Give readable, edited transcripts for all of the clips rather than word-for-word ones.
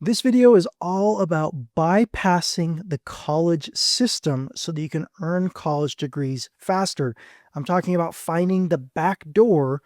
This video is all about bypassing the college system so that you can earn college degrees faster. I'm talking about finding the back door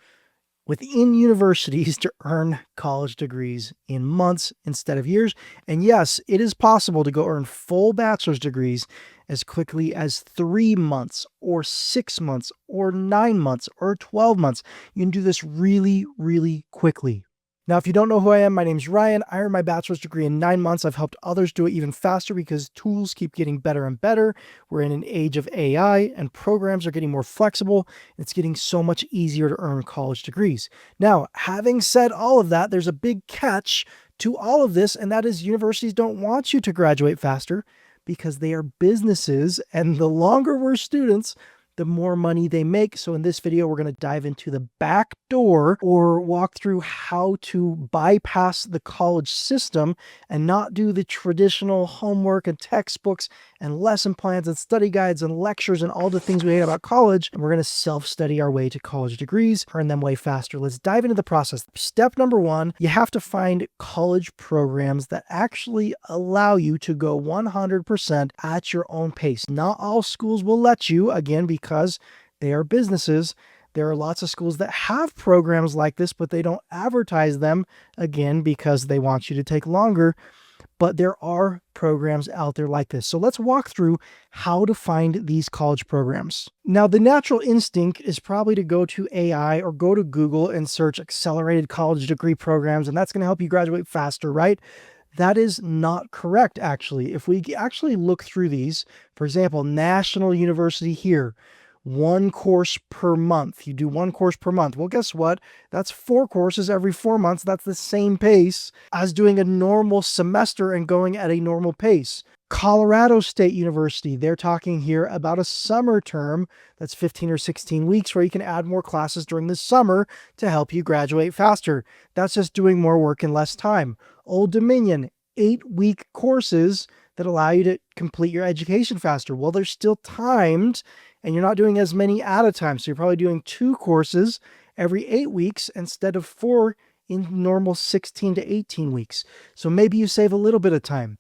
within universities to earn college degrees in months instead of years. And yes, it is possible to go earn full bachelor's degrees as quickly as 3 months or 6 months or 9 months or 12 months. You can do this really, really quickly. Now, if you don't know who I am, my name's Ryan. I earned my bachelor's degree in 9 months. I've helped others do it even faster because tools keep getting better and better. We're in an age of AI and programs are getting more flexible. It's getting so much easier to earn college degrees. Now, having said all of that, there's a big catch to all of this, and that is universities don't want you to graduate faster because they are businesses, and the longer we're students, the more money they make. So in this video, we're going to dive into the back door or walk through how to bypass the college system and not do the traditional homework and textbooks and lesson plans and study guides and lectures and all the things we hate about college. And we're going to self-study our way to college degrees, earn them way faster. Let's dive into the process. Step number one, you have to find college programs that actually allow you to go 100% at your own pace. Not all schools will let you, again, because they are businesses. There are lots of schools that have programs like this, but they don't advertise them, again, because they want you to take longer. But there are programs out there like this. So let's walk through how to find these college programs. Now, the natural instinct is probably to go to AI or go to Google and search accelerated college degree programs, and that's going to help you graduate faster, right? That is not correct, actually. If we actually look through these, for example, National University here, 1 course per month. You do 1 course per month. Well, guess what? That's 4 courses every 4 months. That's the same pace as doing a normal semester and going at a normal pace. Colorado State University, they're talking here about a summer term that's 15 or 16 weeks where you can add more classes during the summer to help you graduate faster. That's just doing more work in less time. Old Dominion, 8-week courses that allow you to complete your education faster. Well, they're still timed and you're not doing as many at a time. So you're probably doing 2 courses every 8 weeks instead of 4 in normal 16 to 18 weeks. So maybe you save a little bit of time.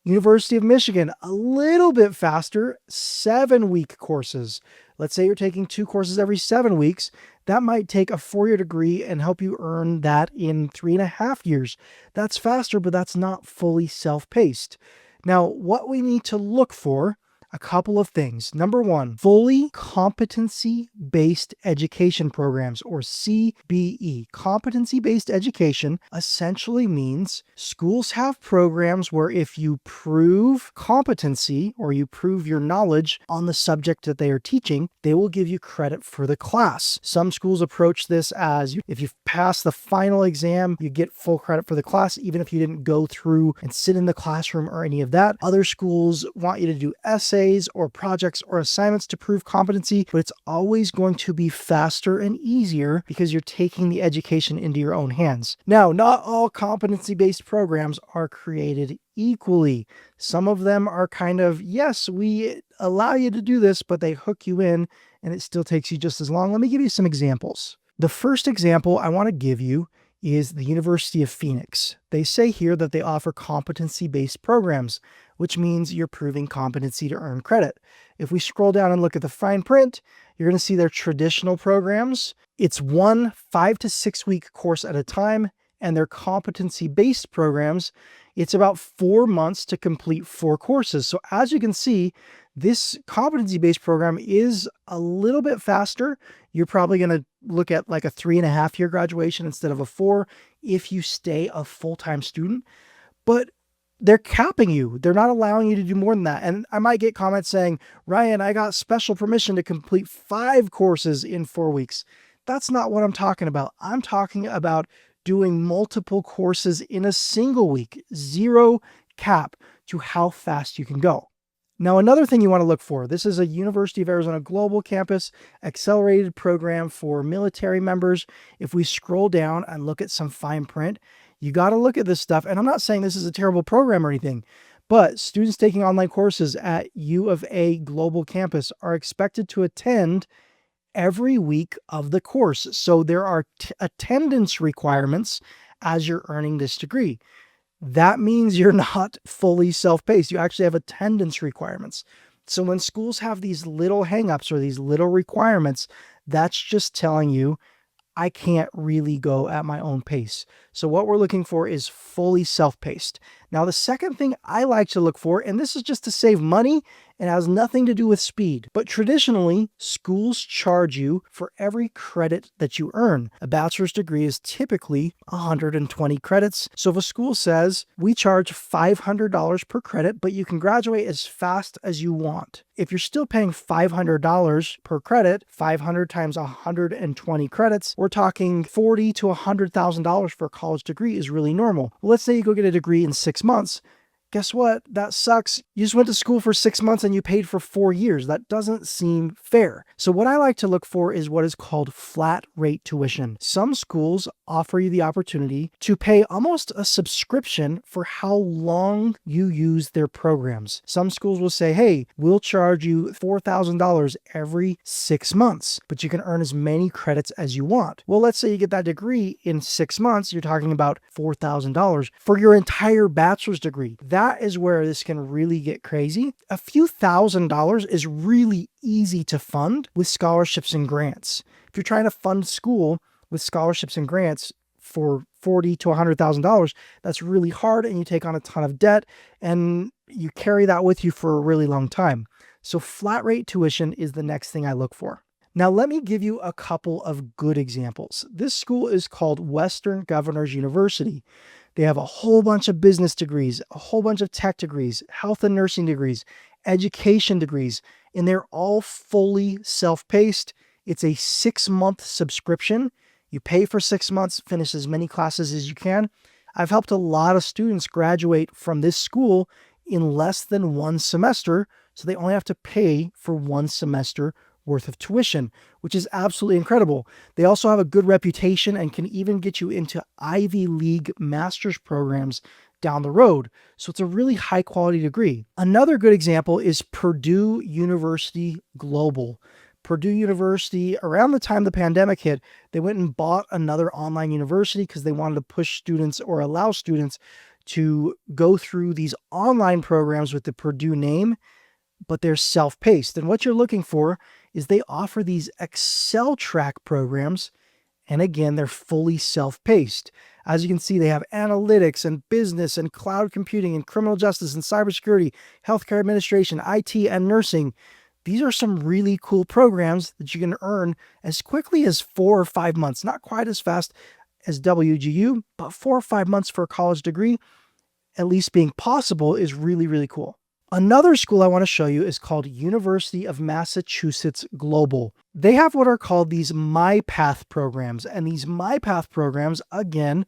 University of Michigan, a little bit faster, 7-week courses. Let's say you're taking 2 courses every 7 weeks. That might take a 4-year degree and help you earn that in 3.5 years. That's faster, but that's not fully self-paced. Now, what we need to look for, a couple of things. Number one, fully competency-based education programs, or CBE. Competency-based education essentially means schools have programs where if you prove competency or you prove your knowledge on the subject that they are teaching, they will give you credit for the class. Some schools approach this as if you pass the final exam, you get full credit for the class, even if you didn't go through and sit in the classroom or any of that. Other schools want you to do essays or projects or assignments to prove competency, but it's always going to be faster and easier because you're taking the education into your own hands. Now, not all competency-based programs are created equally. Some of them are kind of, yes, we allow you to do this, but they hook you in and it still takes you just as long. Let me give you some examples. The first example I want to give you is the University of Phoenix. They say here that they offer competency-based programs, which means you're proving competency to earn credit. If we scroll down and look at the fine print, you're going to see their traditional programs. It's 1 5 to 6 week course at a time, and their competency-based programs, it's about 4 months to complete 4 courses. So as you can see, this competency-based program is a little bit faster. You're probably going to look at like a 3.5-year graduation instead of a 4 if you stay a full-time student. But they're capping you. They're not allowing you to do more than that. And I might get comments saying, Ryan, I got special permission to complete 5 courses in 4 weeks. That's not what I'm talking about. I'm talking about doing multiple courses in a single week. 0 cap to how fast you can go. Now, another thing you want to look for, this is a University of Arizona Global Campus accelerated program for military members. If we scroll down and look at some fine print, you got to look at this stuff. And I'm not saying this is a terrible program or anything, but students taking online courses at U of A Global Campus are expected to attend every week of the course. So there are attendance requirements as you're earning this degree. that means you're not fully self-paced. You actually have attendance requirements. So when schools have these little hangups or these little requirements, that's just telling you I can't really go at my own pace. So what we're looking for is fully self-paced. Now, the second thing I like to look for, and this is just to save money and has nothing to do with speed, but traditionally, schools charge you for every credit that you earn. A bachelor's degree is typically 120 credits. So if a school says, we charge $500 per credit, but you can graduate as fast as you want. If you're still paying $500 per credit, 500 times 120 credits, we're talking $40,000 to $100,000 for a college degree is really normal. Well, let's say you go get a degree in 6 months. Guess what? That sucks. You just went to school for 6 months and you paid for 4 years. That doesn't seem fair. So what I like to look for is what is called flat rate tuition. Some schools offer you the opportunity to pay almost a subscription for how long you use their programs. Some schools will say, hey, we'll charge you $4,000 every 6 months, but you can earn as many credits as you want. Well, let's say you get that degree in 6 months, you're talking about $4,000 for your entire bachelor's degree. That is where this can really get crazy. A few $1,000s is really easy to fund with scholarships and grants. If you're trying to fund school with scholarships and grants for $40,000 to $100,000, that's really hard, and you take on a ton of debt and you carry that with you for a really long time. So flat rate tuition is the next thing I look for. Now, let me give you a couple of good examples. This school is called Western Governors University. They have a whole bunch of business degrees, a whole bunch of tech degrees, health and nursing degrees, education degrees, and they're all fully self-paced. It's a 6-month subscription. You pay for 6 months, finish as many classes as you can. I've helped a lot of students graduate from this school in less than 1 semester, so they only have to pay for 1 semester worth of tuition, which is absolutely incredible. They also have a good reputation and can even get you into Ivy League master's programs down the road. So it's a really high quality degree. Another good example is Purdue University Global. Purdue University, around the time the pandemic hit, they went and bought another online university because they wanted to push students or allow students to go through these online programs with the Purdue name, but they're self-paced. And what you're looking for is they offer these Excel track programs, and again, they're fully self-paced. As you can see, they have analytics and business and cloud computing and criminal justice and cybersecurity, healthcare administration, IT, and nursing. These are some really cool programs that you can earn as quickly as 4 or 5 months. Not quite as fast as WGU, but 4 or 5 months for a college degree, at least being possible, is really, really cool. Another school I want to show you is called University of Massachusetts Global. They have what are called these MyPath programs, and these MyPath programs, again,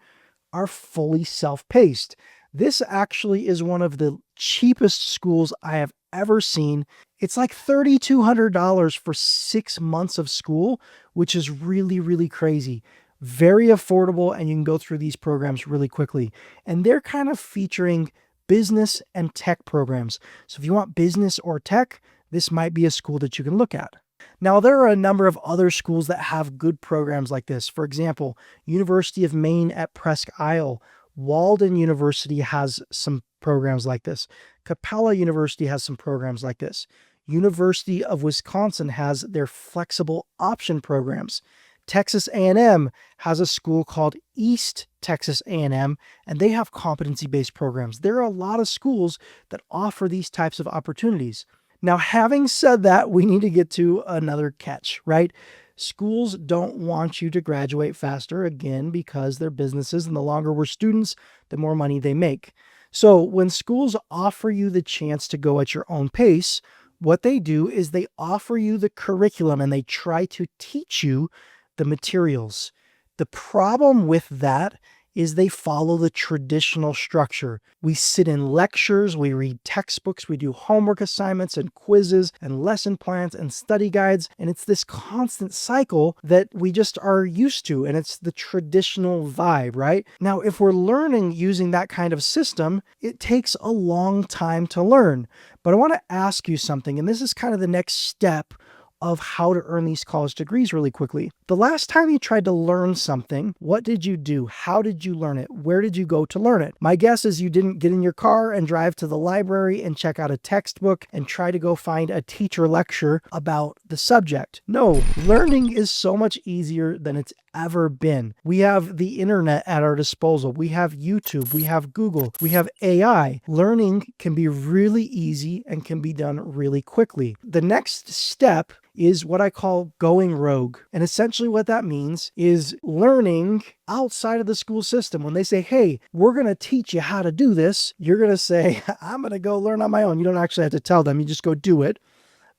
are fully self-paced. This actually is one of the cheapest schools I have ever seen. It's like $3,200 for 6 months of school, which is really, really crazy. Very affordable, and you can go through these programs really quickly. And they're kind of featuring business and tech programs. So if you want business or tech, this might be a school that you can look at. Now, there are a number of other schools that have good programs like this. For example, University of Maine at Presque Isle, Walden University has some programs like this. Capella University has some programs like this. University of Wisconsin has their flexible option programs. Texas A&M has a school called East Texas A&M, and they have competency-based programs. There are a lot of schools that offer these types of opportunities. Now, having said that, we need to get to another catch, right? Schools don't want you to graduate faster, again, because they're businesses, and the longer we're students, the more money they make. So when schools offer you the chance to go at your own pace, what they do is they offer you the curriculum and they try to teach you the materials. The problem with that is they follow the traditional structure. We sit in lectures, we read textbooks, we do homework assignments and quizzes and lesson plans and study guides, and it's this constant cycle that we just are used to, and it's the traditional vibe, right? Now, if we're learning using that kind of system, it takes a long time to learn. But I want to ask you something, and this is kind of the next step of how to earn these college degrees really quickly. The last time you tried to learn something, what did you do? How did you learn it? Where did you go to learn it? My guess is you didn't get in your car and drive to the library and check out a textbook and try to go find a teacher lecture about the subject. No, learning is so much easier than it's ever been. We have the internet at our disposal. We have YouTube, we have Google, we have AI. Learning can be really easy and can be done really quickly. The next step is what I call going rogue. And essentially what that means is learning outside of the school system. When they say, hey, we're going to teach you how to do this, you're going to say, I'm going to go learn on my own. You don't actually have to tell them, you just go do it.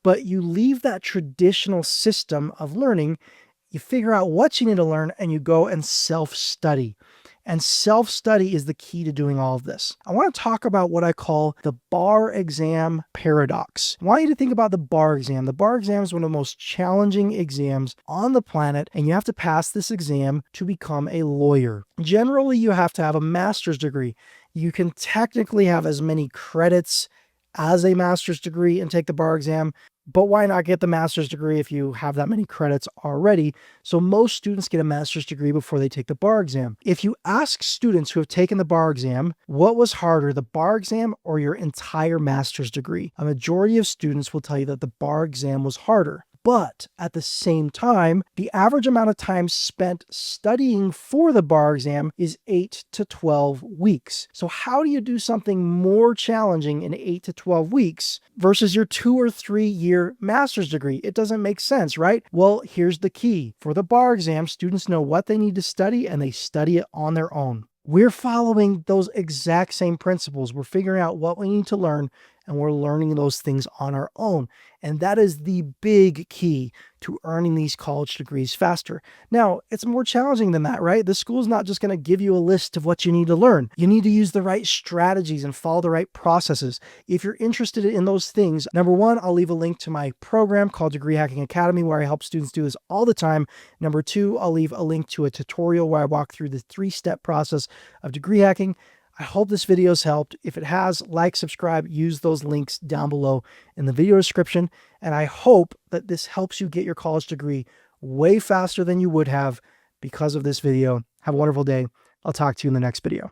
But you leave that traditional system of learning, you figure out what you need to learn, and you go and self-study. And self-study is the key to doing all of this. I want to talk about what I call the bar exam paradox. I want you to think about the bar exam. The bar exam is one of the most challenging exams on the planet, and you have to pass this exam to become a lawyer. Generally, you have to have a master's degree. You can technically have as many credits as a master's degree and take the bar exam, but why not get the master's degree if you have that many credits already? So most students get a master's degree before they take the bar exam. If you ask students who have taken the bar exam, what was harder, the bar exam or your entire master's degree? A majority of students will tell you that the bar exam was harder. But at the same time, the average amount of time spent studying for the bar exam is 8 to 12 weeks. So how do you do something more challenging in 8 to 12 weeks versus your 2 or 3 year master's degree? It doesn't make sense, right? Well, here's the key. For the bar exam, students know what they need to study and they study it on their own. We're following those exact same principles. We're figuring out what we need to learn and we're learning those things on our own. And that is the big key to earning these college degrees faster. Now, it's more challenging than that, right? The school's not just going to give you a list of what you need to learn. You need to use the right strategies and follow the right processes. If you're interested in those things, number one, I'll leave a link to my program called Degree Hacking Academy, where I help students do this all the time. Number two, I'll leave a link to a tutorial where I walk through the 3-step process of degree hacking. I hope this video has helped. If it has, like, subscribe, use those links down below in the video description. And I hope that this helps you get your college degree way faster than you would have because of this video. Have a wonderful day. I'll talk to you in the next video.